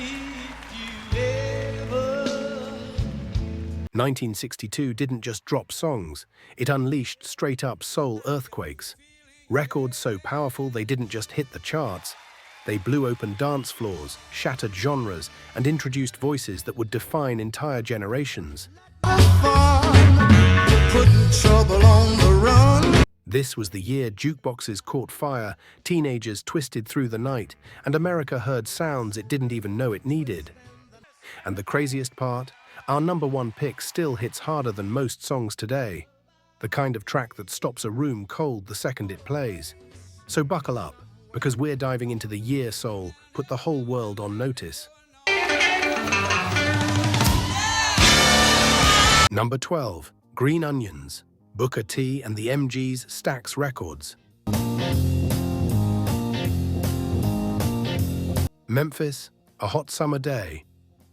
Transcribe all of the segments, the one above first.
If you ever 1962 didn't just drop songs, it unleashed straight-up soul earthquakes. Records so powerful they didn't just hit the charts, they blew open dance floors, shattered genres, and introduced voices that would define entire generations. Putting trouble on the run. This was the year jukeboxes caught fire, teenagers twisted through the night, and America heard sounds it didn't even know it needed. And the craziest part? Our number one pick still hits harder than most songs today. The kind of track that stops a room cold the second it plays. So buckle up, because we're diving into the year soul, put the whole world on notice. Number 12, Green Onions, Booker T and the MG's Stax Records. Memphis, a hot summer day.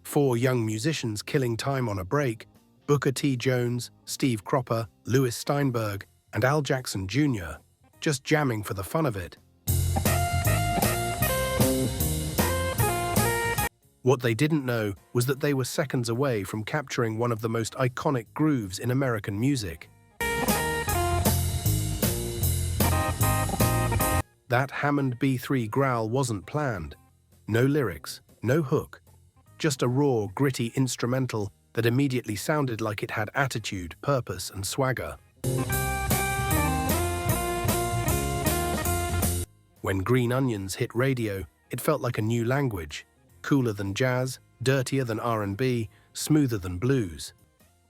4 young musicians killing time on a break, Booker T. Jones, Steve Cropper, Louis Steinberg, and Al Jackson Jr., just jamming for the fun of it. What they didn't know was that they were seconds away from capturing one of the most iconic grooves in American music. That Hammond B3 growl wasn't planned. No lyrics, no hook. Just a raw, gritty instrumental that immediately sounded like it had attitude, purpose, and swagger. When Green Onions hit radio, it felt like a new language. Cooler than jazz, dirtier than R&B, smoother than blues.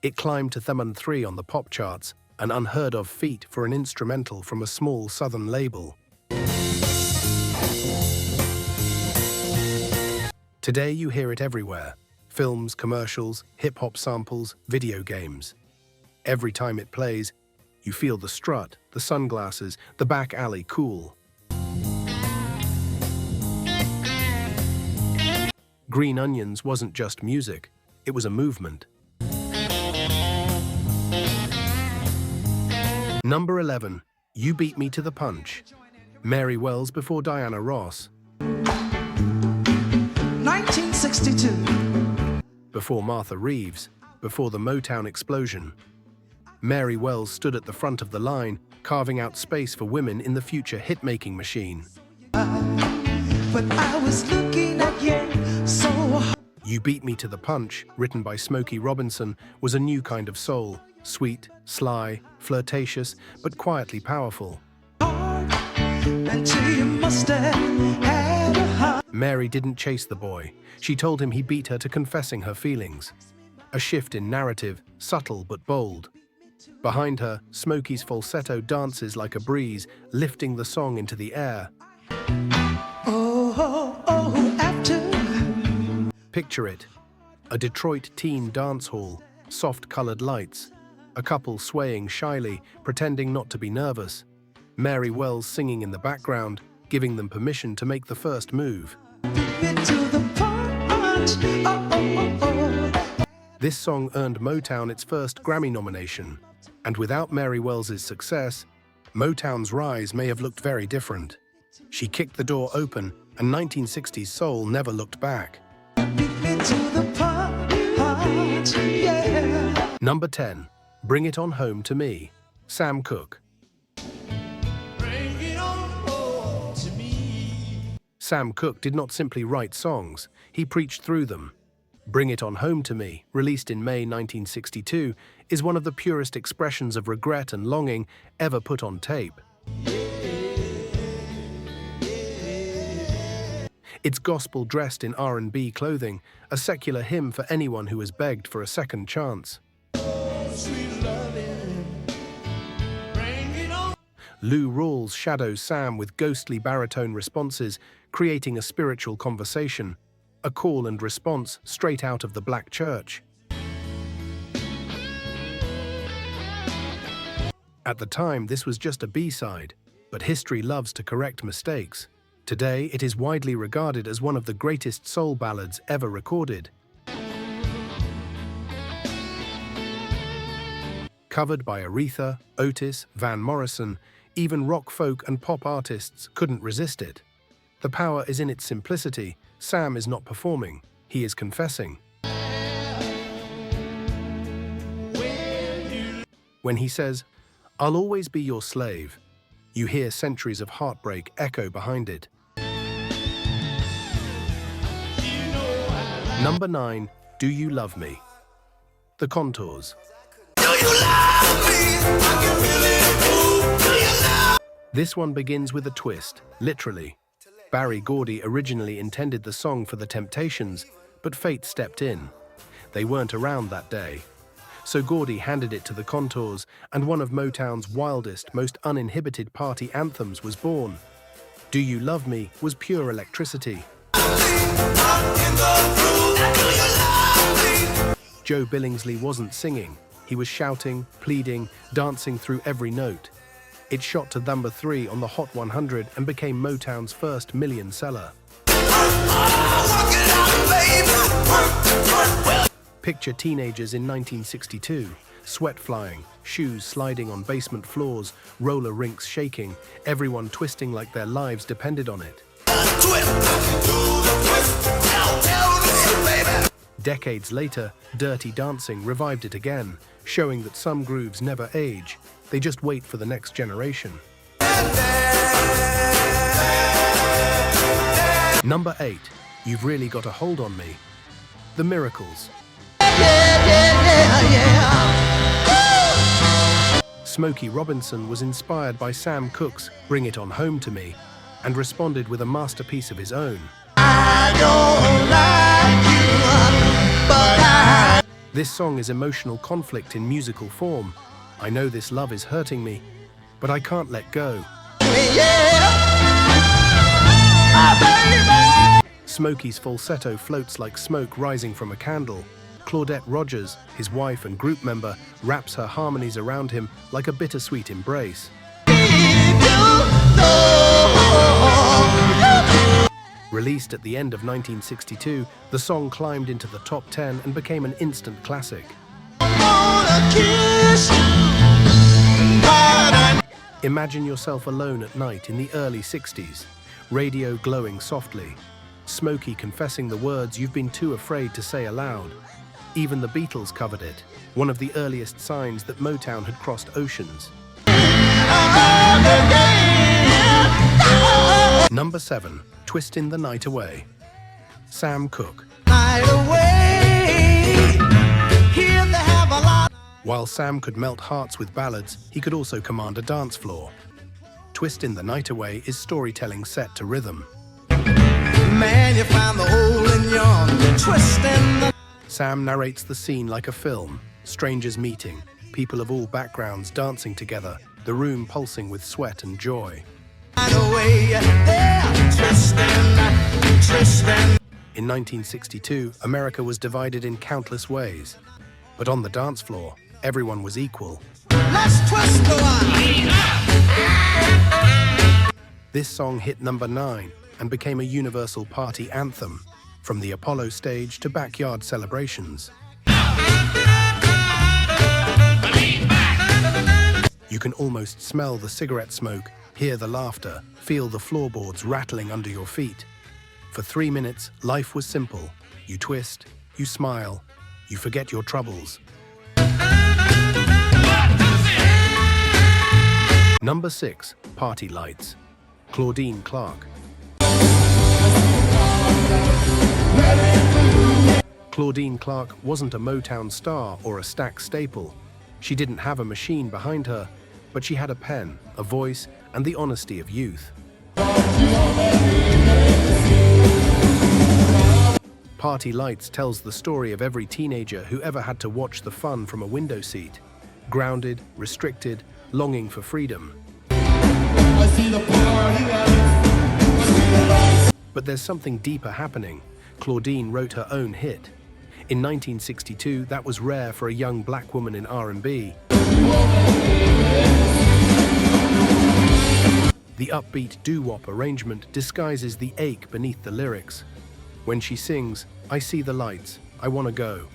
It climbed to number 3 on the pop charts, an unheard-of feat for an instrumental from a small southern label. Today you hear it everywhere. Films, commercials, hip-hop samples, video games. Every time it plays, you feel the strut, the sunglasses, the back alley cool. Green Onions wasn't just music, it was a movement. Number 11, You Beat Me to the Punch. Mary Wells before Diana Ross. 1962. Before Martha Reeves, before the Motown explosion. Mary Wells stood at the front of the line, carving out space for women in the future hit-making machine. But I was looking at you so hard. You Beat Me to the Punch, written by Smokey Robinson, was a new kind of soul. Sweet, sly, flirtatious, but quietly powerful. Until you must have had a heart. Mary didn't chase the boy. She told him he beat her to confessing her feelings. A shift in narrative, subtle but bold. Behind her, Smokey's falsetto dances like a breeze, lifting the song into the air. After. Picture it. A Detroit teen dance hall, soft-colored lights. A couple swaying shyly, pretending not to be nervous. Mary Wells singing in the background, giving them permission to make the first move. This song earned Motown its first Grammy nomination, and without Mary Wells's success, Motown's rise may have looked very different. She kicked the door open, and 1960s soul never looked back. Number 10, Bring It On Home to Me, Sam Cooke. Sam Cooke did not simply write songs, he preached through them. Bring It On Home to Me, released in May 1962, is one of the purest expressions of regret and longing ever put on tape. It's gospel dressed in R&B clothing, a secular hymn for anyone who has begged for a second chance. Lou Rawls shadows Sam with ghostly baritone responses, creating a spiritual conversation, a call and response straight out of the black church. At the time, this was just a B-side, but history loves to correct mistakes. Today, it is widely regarded as one of the greatest soul ballads ever recorded. Covered by Aretha, Otis, Van Morrison, even rock, folk, and pop artists couldn't resist it. The power is in its simplicity, Sam is not performing, he is confessing. When he says, "I'll always be your slave," you hear centuries of heartbreak echo behind it. Number 9, Do You Love Me? The Contours. This one begins with a twist, literally. Barry Gordy originally intended the song for the Temptations, but fate stepped in. They weren't around that day. So Gordy handed it to the Contours, and one of Motown's wildest, most uninhibited party anthems was born. Do You Love Me was pure electricity. Joe Billingsley wasn't singing. He was shouting, pleading, dancing through every note. It shot to number 3 on the Hot 100 and became Motown's first million seller. Picture teenagers in 1962, sweat flying, shoes sliding on basement floors, roller rinks shaking, everyone twisting like their lives depended on it. Decades later, Dirty Dancing revived it again, showing that some grooves never age. They just wait for the next generation. Number 8, You've Really Got a Hold on Me. The Miracles. Smokey Robinson was inspired by Sam Cooke's Bring It On Home to Me and responded with a masterpiece of his own. This song is emotional conflict in musical form. I know this love is hurting me, but I can't let go. Smokey's falsetto floats like smoke rising from a candle. Claudette Rogers, his wife and group member, wraps her harmonies around him like a bittersweet embrace. Released at the end of 1962, the song climbed into the top 10 and became an instant classic. Imagine yourself alone at night in the early 60s, radio glowing softly, Smokey confessing the words you've been too afraid to say aloud. Even the Beatles covered it, one of the earliest signs that Motown had crossed oceans. Number 7, Twistin' the Night Away. Sam Cooke. While Sam could melt hearts with ballads, he could also command a dance floor. Twistin' the Night Away is storytelling set to rhythm. Man, you found the hole in your twistin'. Sam narrates the scene like a film, strangers meeting, people of all backgrounds dancing together, the room pulsing with sweat and joy. In 1962, America was divided in countless ways, but on the dance floor, everyone was equal. Let's twist the wine. This song hit number 9 and became a universal party anthem, from the Apollo stage to backyard celebrations. You can almost smell the cigarette smoke, hear the laughter, feel the floorboards rattling under your feet. For 3 minutes, life was simple. You twist, you smile, you forget your troubles. Number 6, Party Lights. Claudine Clark. Claudine Clark wasn't a Motown star or a Stax staple. She didn't have a machine behind her, but she had a pen, a voice, and the honesty of youth. Party Lights tells the story of every teenager who ever had to watch the fun from a window seat. Grounded, restricted, longing for freedom. But there's something deeper happening. Claudine wrote her own hit. In 1962, that was rare for a young black woman in R&B. The upbeat doo-wop arrangement disguises the ache beneath the lyrics. When she sings, "I see the lights, I want to go,"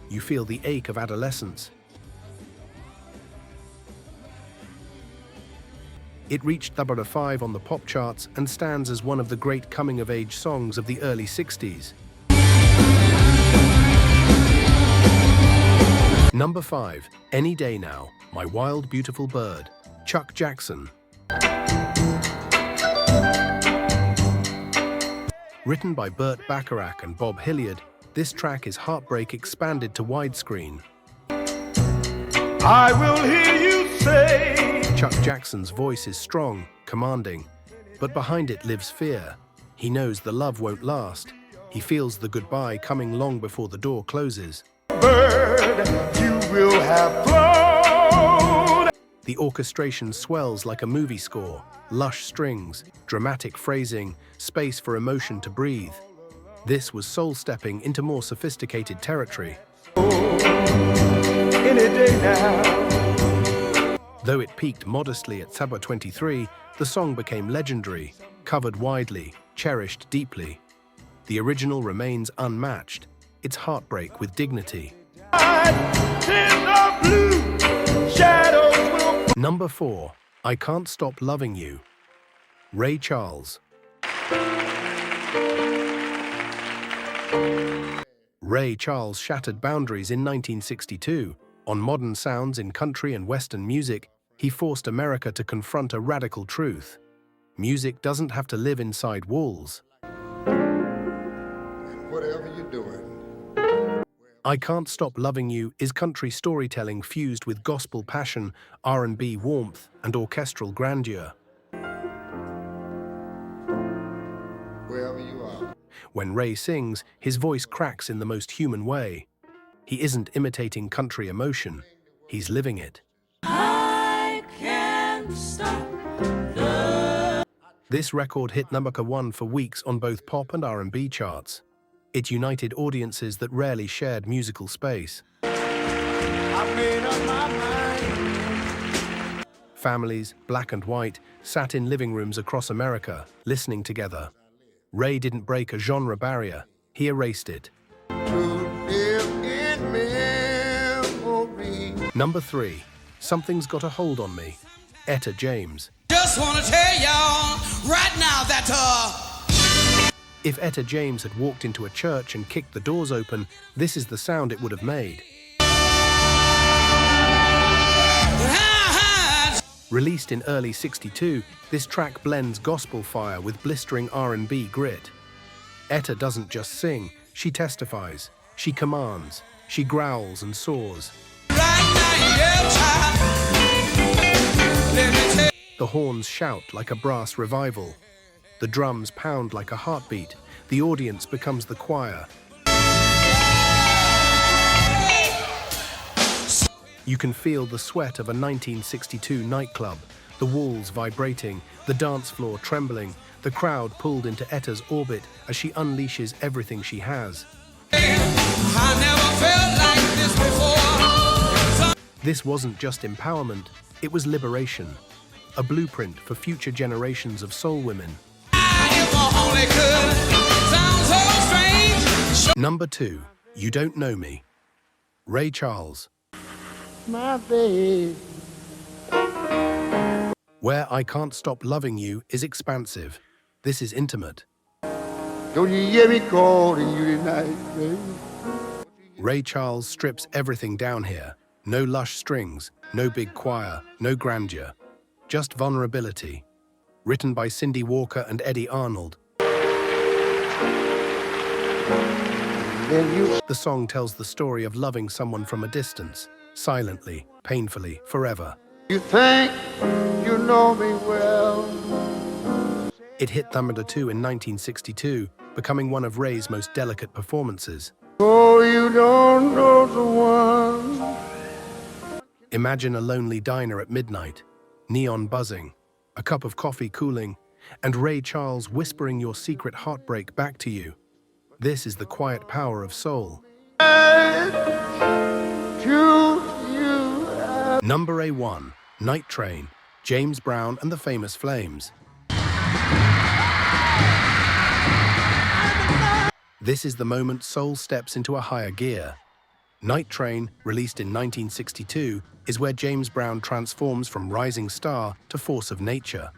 you feel the ache of adolescence. It reached number 5 on the pop charts and stands as one of the great coming-of-age songs of the early 60s. Number 5, Any Day Now, My Wild Beautiful Bird, Chuck Jackson. Written by Burt Bacharach and Bob Hilliard, this track is heartbreak expanded to widescreen. I will hear you say. Chuck Jackson's voice is strong, commanding, but behind it lives fear. He knows the love won't last. He feels the goodbye coming long before the door closes. Bird, you will have flown. The orchestration swells like a movie score, lush strings, dramatic phrasing, space for emotion to breathe. This was soul-stepping into more sophisticated territory. Any day now. Though it peaked modestly at number 23, the song became legendary, covered widely, cherished deeply. The original remains unmatched, its heartbreak with dignity. Number 4, I Can't Stop Loving You, Ray Charles. Ray Charles shattered boundaries in 1962. On modern sounds in country and western music, he forced America to confront a radical truth. Music doesn't have to live inside walls. Whatever you're doing. I Can't Stop Loving You is country storytelling fused with gospel passion, R&B warmth, and orchestral grandeur. Wherever you are. When Ray sings, his voice cracks in the most human way. He isn't imitating country emotion, he's living it. I can't stop. This record hit number 1 for weeks on both pop and R&B charts. It united audiences that rarely shared musical space. I made up my mind. Families, black and white, sat in living rooms across America, listening together. Ray didn't break a genre barrier, he erased it. To live in memory. Number 3, Something's Got a Hold on Me, Etta James. Just want to tell y'all right now that If Etta James had walked into a church and kicked the doors open, this is the sound it would have made. Released in early '62, this track blends gospel fire with blistering R&B grit. Etta doesn't just sing, she testifies, she commands, she growls and soars. The horns shout like a brass revival. The drums pound like a heartbeat. The audience becomes the choir. You can feel the sweat of a 1962 nightclub, the walls vibrating, the dance floor trembling, the crowd pulled into Etta's orbit as she unleashes everything she has. I never felt like this before. This wasn't just empowerment, it was liberation, a blueprint for future generations of soul women. Number 2, You Don't Know Me, Ray Charles. My babe. Where I Can't Stop Loving You is expansive. This is intimate. Don't you hear me calling you tonight, baby? Ray Charles strips everything down here. No lush strings, no big choir, no grandeur. Just vulnerability. Written by Cindy Walker and Eddie Arnold. The song tells the story of loving someone from a distance, silently, painfully, forever. You think you know me well. It hit number 2 in 1962, becoming one of Ray's most delicate performances. Oh, you don't know the one. Imagine a lonely diner at midnight, neon buzzing, a cup of coffee cooling, and Ray Charles whispering your secret heartbreak back to you. This is the quiet power of soul. Number A1, Night Train, James Brown and the Famous Flames. This is the moment soul steps into a higher gear. Night Train, released in 1962, is where James Brown transforms from rising star to force of nature.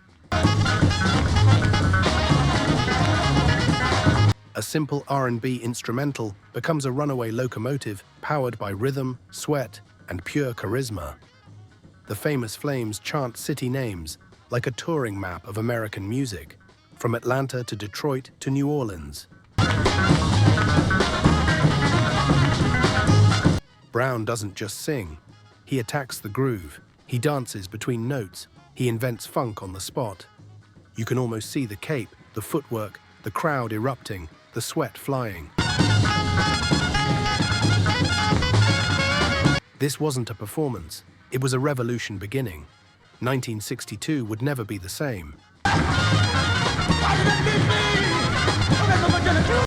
A simple R&B instrumental becomes a runaway locomotive powered by rhythm, sweat, and pure charisma. The famous Flames chant city names like a touring map of American music, from Atlanta to Detroit to New Orleans. Brown doesn't just sing. He attacks the groove. He dances between notes. He invents funk on the spot. You can almost see the cape, the footwork, the crowd erupting, the sweat flying. This wasn't a performance. It was a revolution beginning. 1962 would never be the same.